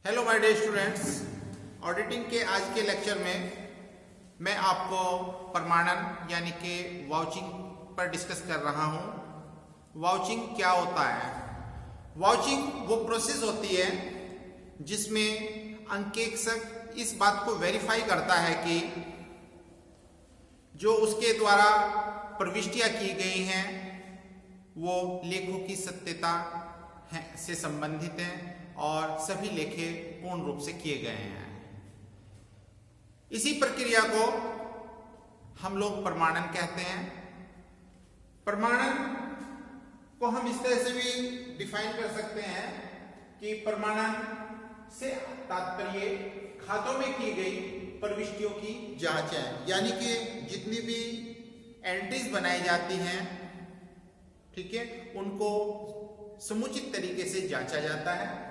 Hello my dear students, auditing के आज के लेक्चर में मैं आपको प्रमाणन यानी कि वाउचिंग पर डिस्कस कर रहा हूं। वाउचिंग क्या होता है? वाउचिंग वो प्रोसेस होती है जिसमें अंकेक्षक इस बात को वेरीफाई करता है कि जो उसके द्वारा प्रविष्टियां की गई हैं वो लेखों की सत्यता से संबंधित हैं और सभी लेखे पूर्ण रूप से किए गए हैं। इसी प्रक्रिया को हम लोग प्रमाणन कहते हैं। प्रमाणन को हम इस तरह से भी डिफाइन कर सकते हैं कि प्रमाणन से तात्पर्य खातों में की गई प्रविष्टियों की जांच है, यानी कि जितनी भी एंट्रीज बनाई जाती हैं, ठीक है, उनको समुचित तरीके से जांचा जाता है,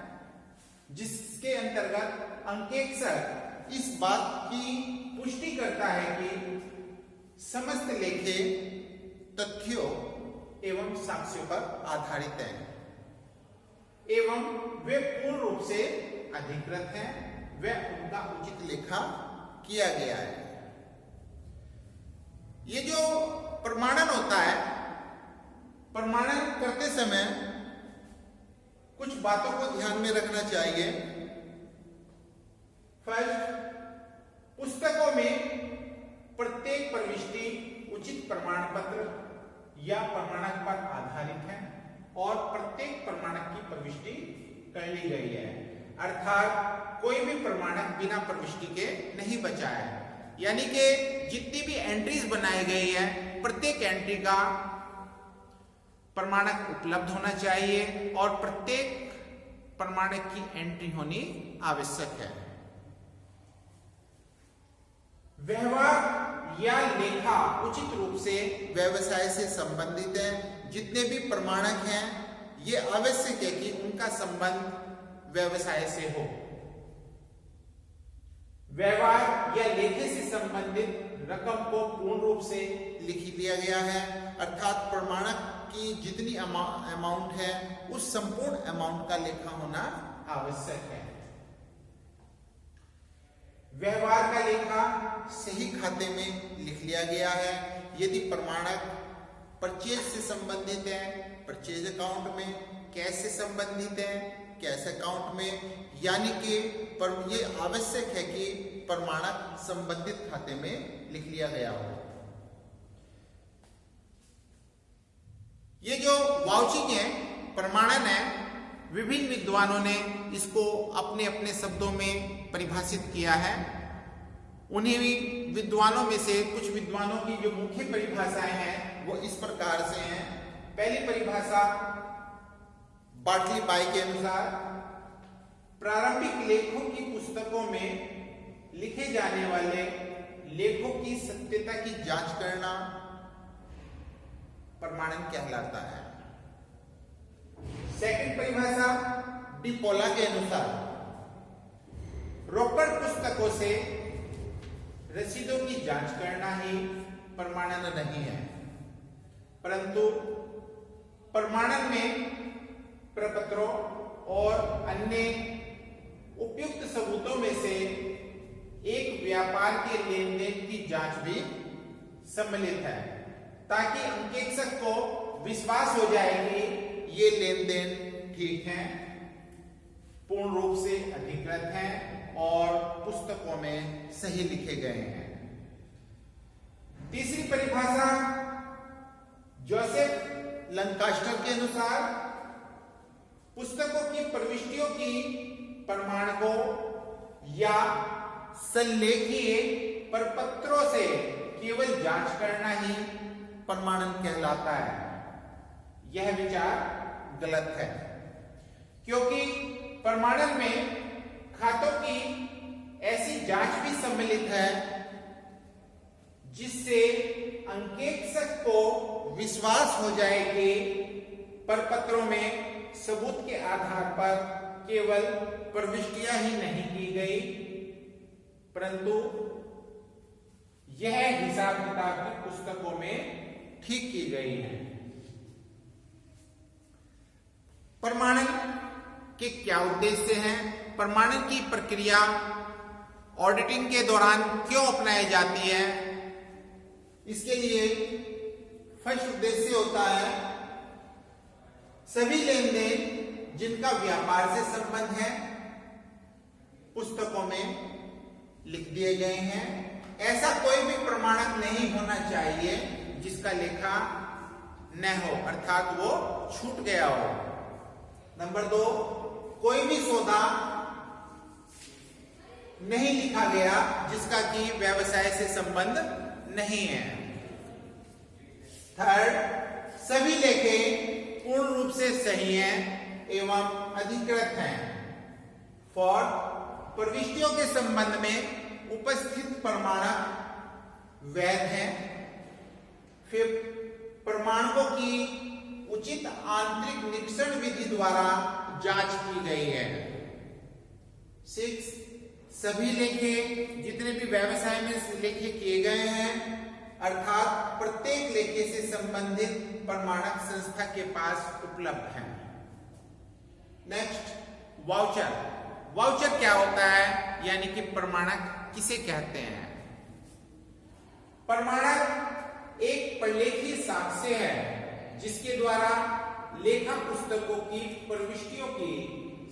जिसके अंतर्गत अंकेक्षक इस बात की पुष्टि करता है कि समस्त लेखे तथ्यों एवं साक्ष्यों पर आधारित हैं एवं वे पूर्ण रूप से अधिकृत हैं, वे उनका उचित लेखा किया गया है। ये जो प्रमाणन होता है, प्रमाणन करते समय कुछ बातों को ध्यान में रखना चाहिए। फर्स्ट, पुस्तकों में प्रत्येक प्रविष्टि उचित प्रमाण पत्र या प्रमाणक पर आधारित है और प्रत्येक प्रमाणक की प्रविष्टि कर ली गई है, अर्थात कोई भी प्रमाणक बिना प्रविष्टि के नहीं बचा है। यानी कि जितनी भी एंट्रीज बनाई गई है, प्रत्येक एंट्री का प्रमाणक उपलब्ध होना चाहिए और प्रत्येक प्रमाणक की एंट्री होनी आवश्यक है। व्यवहार या लेखा उचित रूप से व्यवसाय से संबंधित है। जितने भी प्रमाणक हैं, ये आवश्यक है कि उनका संबंध व्यवसाय से हो। व्यवहार या लेखे से संबंधित रकम को पूर्ण रूप से लिख लिया गया है, अर्थात प्रमाणक की जितनी अमाउंट है उस संपूर्ण अमाउंट का लेखा होना आवश्यक है। व्यवहार का लेखा सही खाते में लिख लिया गया है। यदि प्रमाणक परचेज से संबंधित है, परचेज अकाउंट में, कैश से संबंधित है, कैश अकाउंट में, यानी कि ये आवश्यक है कि प्रमाणक संबंधित खाते में लिख लिया गया हो। ये जो वाउचिंग है, प्रमाणन है, विभिन्न विद्वानों ने इसको अपने अपने शब्दों में परिभाषित किया है। उन्हीं विद्वानों में से कुछ विद्वानों की जो मुख्य परिभाषाएं हैं वो इस प्रकार से हैं। पहली परिभाषा बार्टली बाई के अनुसार, प्रारंभिक लेखों की पुस्तकों में लिखे जाने वाले लेखों की सत्यता की जांच करना प्रमाणन कहलाता है। सेकंड परिभाषा डी पोला के अनुसार, रोकड़ पुस्तकों से रसीदों की जांच करना ही प्रमाणन नहीं है, परंतु प्रमाणन में प्रपत्रों और अन्य उपयुक्त सबूतों में से एक व्यापार के लेन देन की जांच भी सम्मिलित है, ताकि अंकेक्षक को विश्वास हो जाए कि ये लेन देन ठीक है, पूर्ण रूप से अधिकृत हैं और पुस्तकों में सही लिखे गए हैं। तीसरी परिभाषा जोसेफ लंकास्टर के अनुसार, पुस्तकों की प्रविष्टियों की प्रमाणकों या संलेखीय प्रपत्रों से केवल जांच करना ही प्रमाणन कहलाता है। यह विचार गलत है, क्योंकि प्रमाणन में खातों की ऐसी जांच भी सम्मिलित है जिससे अंकेक्षक को विश्वास हो जाए कि प्रपत्रों में सबूत के आधार पर केवल प्रविष्टियां ही नहीं की गई, परंतु यह हिसाब किताब की पुस्तकों में ठीक की गई है। प्रमाणन के क्या उद्देश्य हैं, प्रमाणन की प्रक्रिया ऑडिटिंग के दौरान क्यों अपनाई जाती है। इसके लिए फर्स्ट उद्देश्य होता है सभी लेन देन जिनका व्यापार से संबंध है पुस्तकों में लिख दिए गए हैं। ऐसा कोई भी प्रमाणक नहीं होना चाहिए जिसका लेखा न हो, अर्थात वो छूट गया हो। नंबर 2, कोई भी सौदा नहीं लिखा गया जिसका कि व्यवसाय से संबंध नहीं है। थर्ड, सभी लेखे पूर्ण रूप से सही हैं एवं अधिकृत हैं। फोर्थ, प्रविष्टियों के संबंध में उपस्थित प्रमाणक वैध हैं। फिफ्थ, प्रमाणकों की उचित आंतरिक निरीक्षण विधि द्वारा जांच की गई है। 6, सभी लेखे जितने भी व्यवसाय में लेखे किए गए हैं अर्थात प्रत्येक लेखे से संबंधित प्रमाणक संस्था के पास उपलब्ध है। Next, voucher. वाउचर क्या होता है, यानी कि प्रमाणक किसे कहते हैं। प्रमाणक एक प्रलेखीय साक्ष्य है जिसके द्वारा लेखा पुस्तकों की प्रविष्टियों की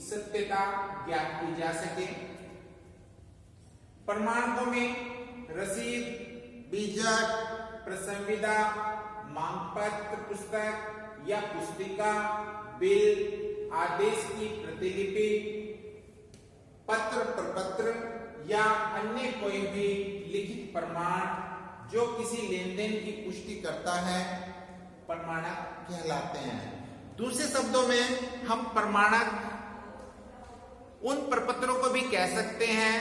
सत्यता ज्ञात की जा सके। प्रमाणकों में रसीद, बीजक, प्रसंविदा, मांगपत्र पुस्तक या पुस्तिका, बिल, आदेश की प्रतिलिपि, पत्र प्रपत्र या अन्य कोई भी लिखित प्रमाण जो किसी लेन देन की पुष्टि करता है प्रमाणक कहलाते हैं। दूसरे शब्दों में हम प्रमाणक उन प्रपत्रों को भी कह सकते हैं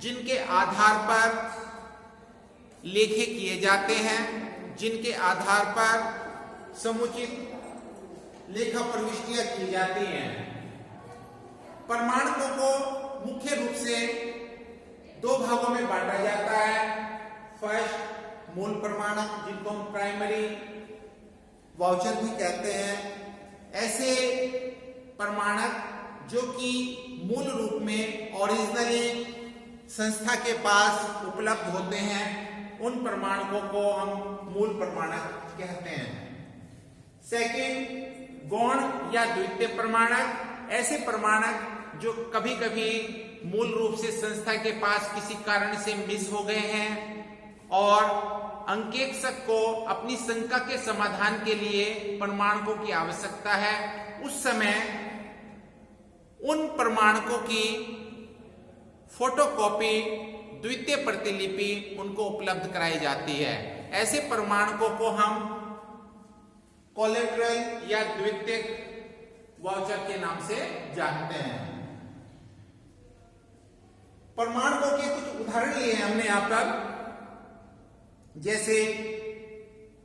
जिनके आधार पर लेखे किए जाते हैं, जिनके आधार पर समुचित लेखा प्रविष्टियां की जाती हैं। प्रमाणकों को मुख्य रूप से 2 भागों में बांटा जाता है। फर्स्ट, मूल प्रमाणक जिनको हम प्राइमरी वाउचर भी कहते हैं। ऐसे प्रमाणक जो कि मूल रूप में ओरिजिनली संस्था के पास उपलब्ध होते हैं उन प्रमाणकों को हम मूल प्रमाणक कहते हैं। सेकंड, गौण या द्वितीय प्रमाणक। ऐसे प्रमाणक जो कभी कभी मूल रूप से संस्था के पास किसी कारण से मिस हो गए हैं और अंकेक्षक को अपनी शंका के समाधान के लिए प्रमाणकों की आवश्यकता है, उस समय उन प्रमाणकों की फोटोकॉपी, द्वितीय प्रतिलिपि उनको उपलब्ध कराई जाती है। ऐसे प्रमाणकों को हम कोलेटरल या द्वितीयक वाउचर के नाम से जानते हैं। प्रमाणकों के कुछ उदाहरण लिए हमने यहां पर, जैसे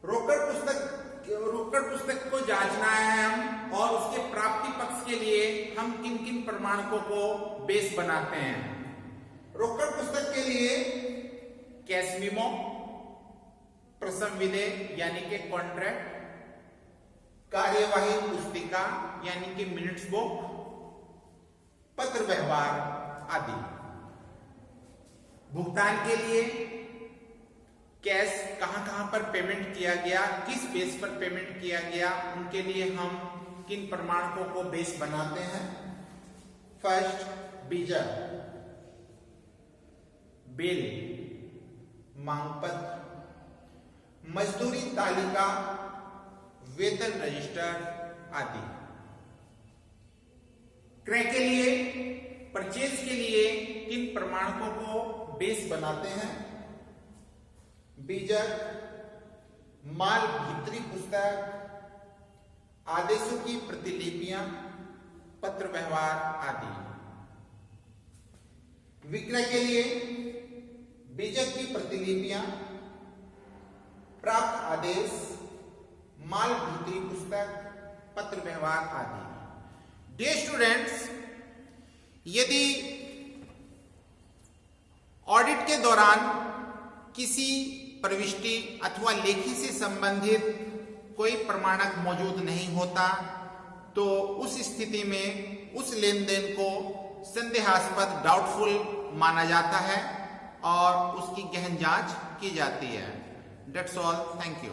रोकड़ पुस्तक को जांचना है हम और उसके प्राप्ति पक्ष के लिए हम किन किन प्रमाणकों को बेस बनाते हैं। रोकड़ पुस्तक के लिए कैश मेमो, प्रसंविदे यानी कि कॉन्ट्रैक्ट, कार्यवाही पुस्तिका यानी कि मिनट्स बुक, पत्र व्यवहार आदि। भुगतान के लिए कैश कहां पर पेमेंट किया गया, किस बेस पर पेमेंट किया गया, उनके लिए हम किन प्रमाणकों को बेस बनाते हैं। फर्स्ट, बीजक, बिल, मांगपत्र, मजदूरी तालिका, वेतन रजिस्टर आदि। क्रय के लिए, परचेज के लिए किन प्रमाणकों को बेस बनाते हैं। बीजक, माल भित्री पुस्तक, आदेशों की प्रतिलिपियां, पत्र व्यवहार आदि। विक्रय के लिए बीजक की प्रतिलिपियां, प्राप्त आदेश, माल भित्री पुस्तक, पत्र व्यवहार आदि। डियर स्टूडेंट्स, यदि ऑडिट के दौरान किसी प्रविष्टि अथवा लेखी से संबंधित कोई प्रमाणक मौजूद नहीं होता तो उस स्थिति में उस लेन देन को संदेहास्पद डाउटफुल माना जाता है और उसकी गहन जांच की जाती है। That's all, thank you.